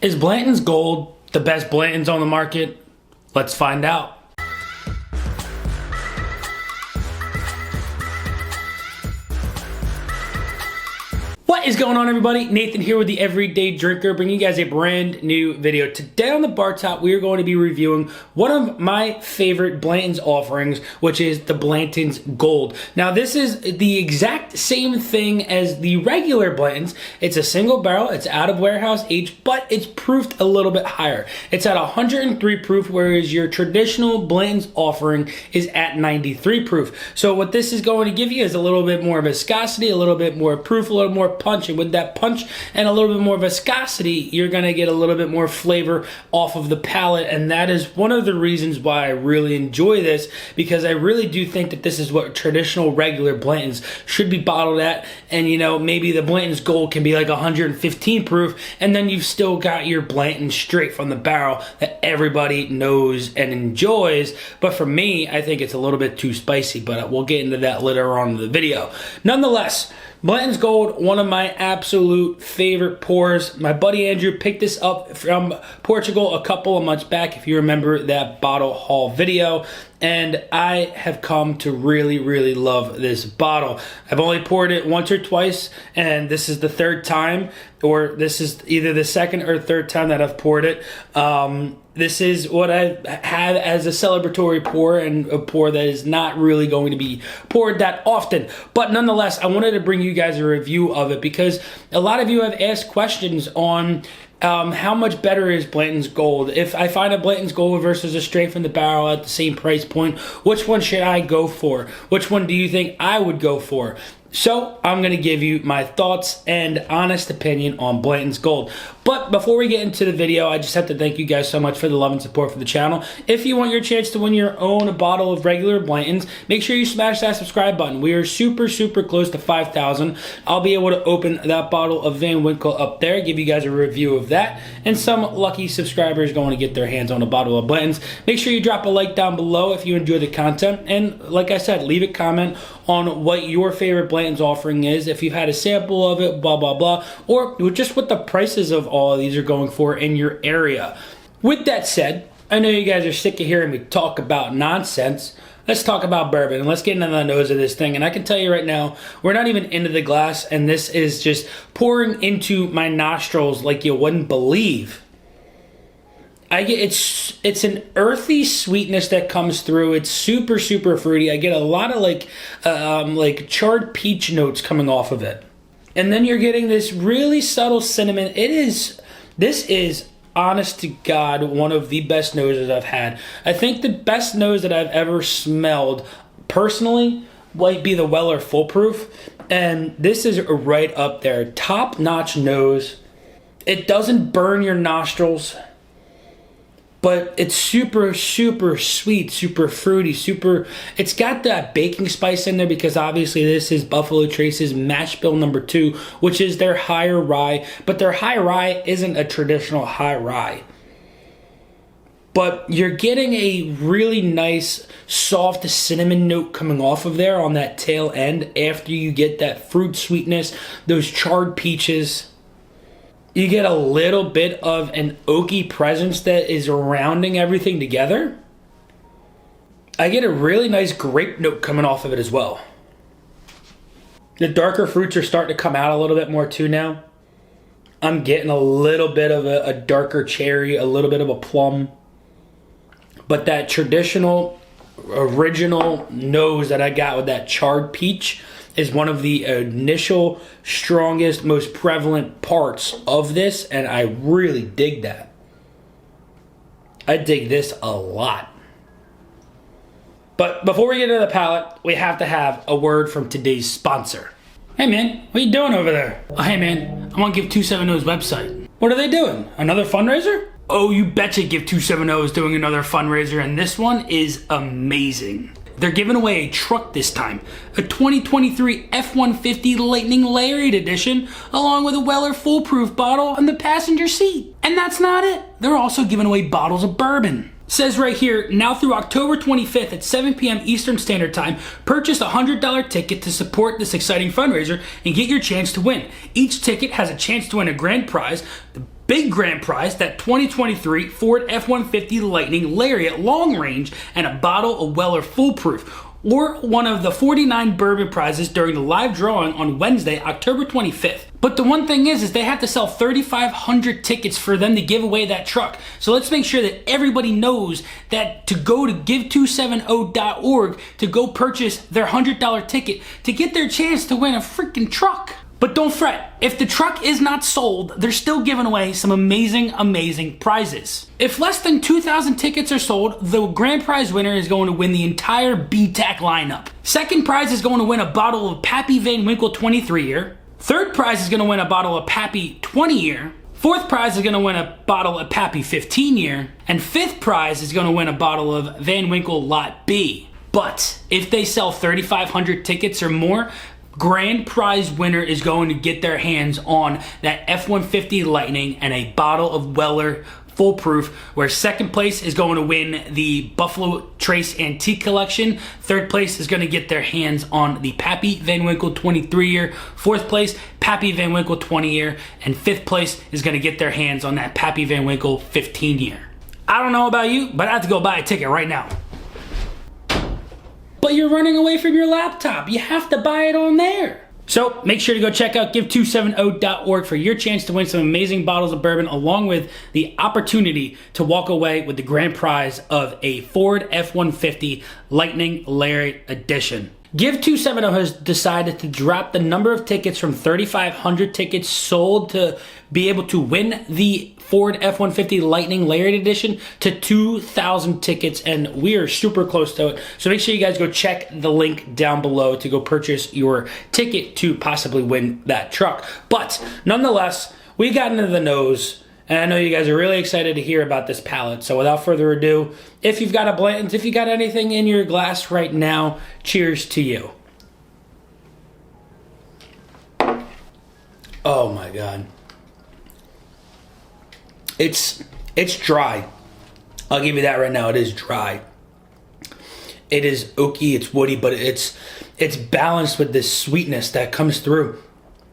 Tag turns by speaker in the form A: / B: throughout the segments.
A: Is Blantons Gold the best Blantons on the market? Let's find out. What is going on, everybody? Nathan here with the Everyday Drinker, bringing you guys a brand new video. Today on the bar top, we are going to be reviewing one of my favorite Blanton's offerings, which is the Blantons Gold. Now, this is the exact same thing as the regular Blantons. It's a single barrel, it's out of warehouse age, but it's proofed a little bit higher. It's at 103 proof, whereas your traditional Blanton's offering is at 93 proof. So what this is going to give you is a little bit more viscosity, a little bit more proof, a little more punch. And with that punch and a little bit more viscosity, you're going to get a little bit more flavor off of the palate. And that is one of the reasons why I really enjoy this, because I really do think that this is what traditional regular Blantons should be bottled at. And you know, maybe the Blantons Gold can be like 115 proof, and then you've still got your Blanton straight from the barrel that everybody knows and enjoys. But for me, I think it's a little bit too spicy, but we'll get into that later on in the video. Nonetheless, Blantons Gold, one of my absolute favorite pours. My buddy Andrew picked this up from Portugal a couple of months back, if you remember that bottle haul video. And I have come to really, really love this bottle. I've only poured it once or twice, and this is the third time, or this is either the second or third time that I've poured it. This is what I have as a celebratory pour, and a pour that is not really going to be poured that often. But nonetheless, I wanted to bring you guys a review of it because a lot of you have asked questions on how much better is Blanton's Gold? If I find a Blanton's Gold versus a straight from the barrel at the same price point, which one should I go for? Which one do you think I would go for? So I'm going to give you my thoughts and honest opinion on Blanton's Gold. But before we get into the video, I just have to thank you guys so much for the love and support for the channel. If you want your chance to win your own bottle of regular Blantons, make sure you smash that subscribe button. We are super, super close to 5,000. I'll be able to open that bottle of Van Winkle up there, give you guys a review of that, and some lucky subscribers going to get their hands on a bottle of Blantons. Make sure you drop a like down below if you enjoy the content, and like I said, leave a comment on what your favorite Blanton's offering is, if you've had a sample of it, blah, blah, blah, or just what the prices of all of these are going for in your area. With that said, I know you guys are sick of hearing me talk about nonsense. Let's talk about bourbon, and let's get into the nose of this thing. And I can tell you right now, we're not even into the glass, and this is just pouring into my nostrils like you wouldn't believe. It's an earthy sweetness that comes through. It's super, super fruity. I get a lot of like charred peach notes coming off of it. And then you're getting this really subtle cinnamon. This is, honest to God, one of the best noses I've had. I think the best nose that I've ever smelled, personally, might be the Weller Full Proof. And this is right up there. Top-notch nose. It doesn't burn your nostrils, but it's super, super sweet, super fruity, it's got that baking spice in there because obviously this is Buffalo Trace's Mash Bill No. 2, which is their higher rye, but their high rye isn't a traditional high rye. But you're getting a really nice, soft cinnamon note coming off of there on that tail end after you get that fruit sweetness, those charred peaches. You get a little bit of an oaky presence that is rounding everything together. I get a really nice grape note coming off of it as well. The darker fruits are starting to come out a little bit more too now. I'm getting a little bit of a darker cherry, a little bit of a plum. But that traditional, original nose that I got with that charred peach is one of the initial, strongest, most prevalent parts of this, and I really dig that. I dig this a lot. But before we get into the palate, we have to have a word from today's sponsor. Hey man, what you doing over there? Oh, hey man, I'm on Give 270's website. What are they doing? Another fundraiser? Oh, you betcha Give 270 is doing another fundraiser, and this one is amazing. They're giving away a truck this time, a 2023 F-150 Lightning Lariat Edition, along with a Weller Full Proof bottle on the passenger seat. And that's not it. They're also giving away bottles of bourbon. Says right here, now through October 25th at 7 p.m. Eastern Standard Time, purchase a $100 ticket to support this exciting fundraiser and get your chance to win. Each ticket has a chance to win a grand prize, the Big grand prize, that 2023 Ford F-150 Lightning Lariat long range and a bottle of Weller Foolproof, or one of the 49 Bourbon prizes during the live drawing on Wednesday, October 25th. But the one thing is they have to sell 3,500 tickets for them to give away that truck. So let's make sure that everybody knows that to go to give270.org to go purchase their $100 ticket to get their chance to win a freaking truck. But don't fret, if the truck is not sold, they're still giving away some amazing prizes. If less than 2,000 tickets are sold, the grand prize winner is going to win the entire BTAC lineup. Second prize is going to win a bottle of Pappy Van Winkle 23-year. Third prize is going to win a bottle of Pappy 20-year. Fourth prize is going to win a bottle of Pappy 15-year. And fifth prize is going to win a bottle of Van Winkle Lot B. But if they sell 3,500 tickets or more, grand prize winner is going to get their hands on that F-150 Lightning and a bottle of Weller Foolproof, where second place is going to win the Buffalo Trace Antique Collection. Third place is going to get their hands on the Pappy Van Winkle 23-year. Fourth place, Pappy Van Winkle 20-year. And fifth place is going to get their hands on that Pappy Van Winkle 15-year. I don't know about you, but I have to go buy a ticket right now. But you're running away from your laptop. You have to buy it on there. So make sure to go check out give270.org for your chance to win some amazing bottles of bourbon, along with the opportunity to walk away with the grand prize of a Ford F-150 Lightning Lariat Edition. Give270 has decided to drop the number of tickets from 3,500 tickets sold to be able to win the Ford F-150 Lightning Lariat Edition to 2,000 tickets, and we are super close to it. So make sure you guys go check the link down below to go purchase your ticket to possibly win that truck. But nonetheless, we got into the nose, and I know you guys are really excited to hear about this palette. So without further ado, if you've got a Blantons, if you got anything in your glass right now, cheers to you. Oh my God. It's dry. I'll give you that right now. It is dry. It is oaky, it's woody, but it's balanced with this sweetness that comes through.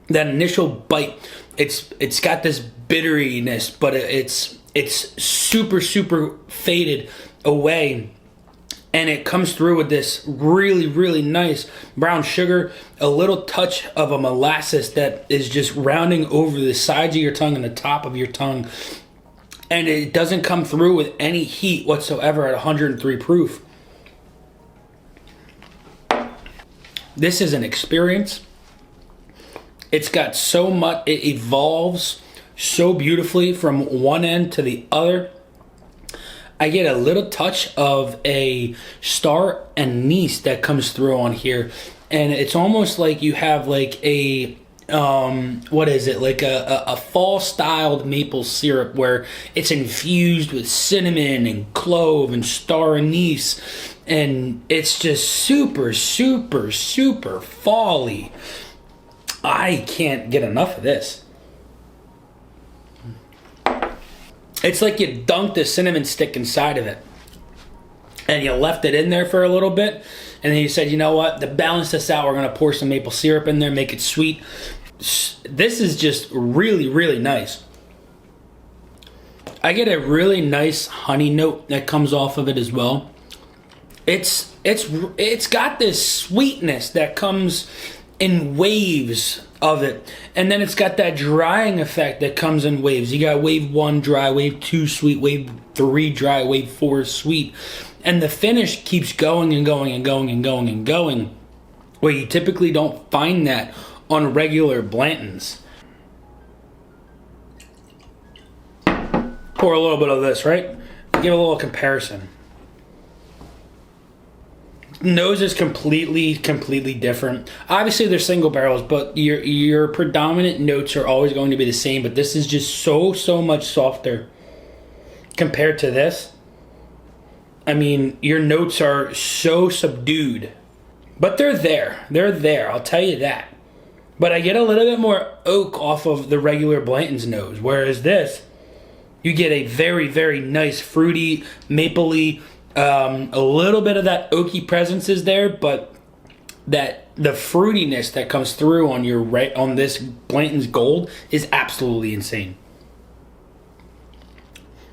A: That initial bite, it's got this bitteriness, but it's super faded away, and it comes through with this really nice brown sugar, a little touch of a molasses that is just rounding over the sides of your tongue and the top of your tongue, and it doesn't come through with any heat whatsoever at 103 proof. This is an experience. It's got so much, it evolves so beautifully from one end to the other. I get a little touch of a star anise that comes through on here, and it's almost like you have like a what is it, like a fall styled maple syrup where it's infused with cinnamon and clove and star anise, and it's just super fall-y. I can't get enough of this. It's like you dunked a cinnamon stick inside of it, and you left it in there for a little bit, and then you said, you know what, to balance this out, we're going to pour some maple syrup in there, make it sweet. This is just really nice. I get a really nice honey note that comes off of it as well. It's got this sweetness that comes in waves of it, and then it's got that drying effect that comes in waves. You got wave 1 dry, wave 2 sweet, wave 3 dry, wave 4 sweet, and the finish keeps going and going and going and going and going, where you typically don't find that on regular Blantons. Pour a little bit of this, right? Give a little comparison. Nose is completely different. Obviously they're single barrels, but your predominant notes are always going to be the same, but this is just so much softer compared to this. I mean, your notes are so subdued, but they're there, I'll tell you that. But I get a little bit more oak off of the regular Blanton's nose, whereas this, you get a very nice fruity, mapley, a little bit of that oaky presence is there, but that the fruitiness that comes through on this Blantons Gold is absolutely insane.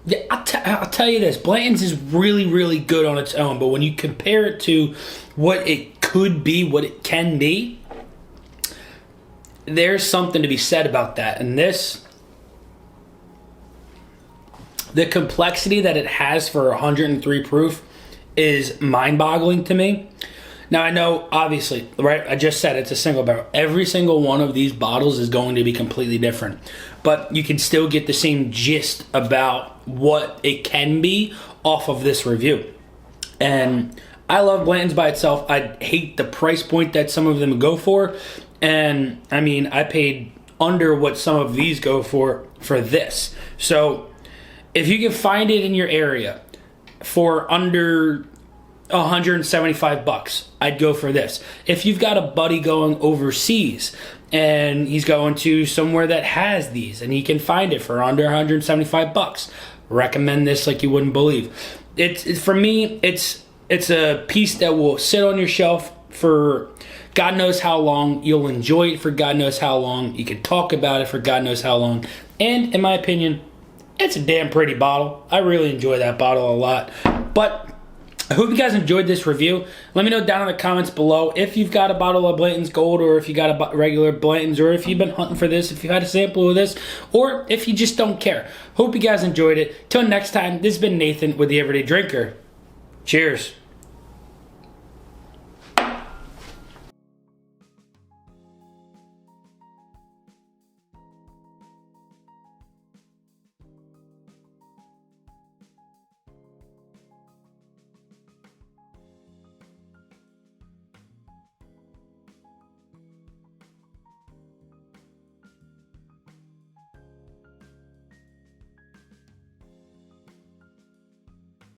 A: Yeah, I'll tell you this. Blanton's is really, really good on its own, but when you compare it to what it could be, what it can be, there's something to be said about that. And this, the complexity that it has for 103 proof is mind-boggling to me. Now, I know, obviously, right, I just said it's a single barrel. Every single one of these bottles is going to be completely different. But you can still get the same gist about what it can be off of this review. And I love Blanton's by itself. I hate the price point that some of them go for. And, I mean, I paid under what some of these go for this. So, if you can find it in your area for under $175, I'd go for this. If you've got a buddy going overseas and he's going to somewhere that has these and he can find it for under $175, recommend this like you wouldn't believe. It's for me, it's a piece that will sit on your shelf for God knows how long. You'll enjoy it for God knows how long. You can talk about it for God knows how long. And in my opinion, it's a damn pretty bottle. I really enjoy that bottle a lot. But I hope you guys enjoyed this review. Let me know down in the comments below if you've got a bottle of Blantons Gold, or if you got a regular Blanton's, or if you've been hunting for this, if you had a sample of this, or if you just don't care. Hope you guys enjoyed it. Till next time, this has been Nathan with The Everyday Drinker. Cheers.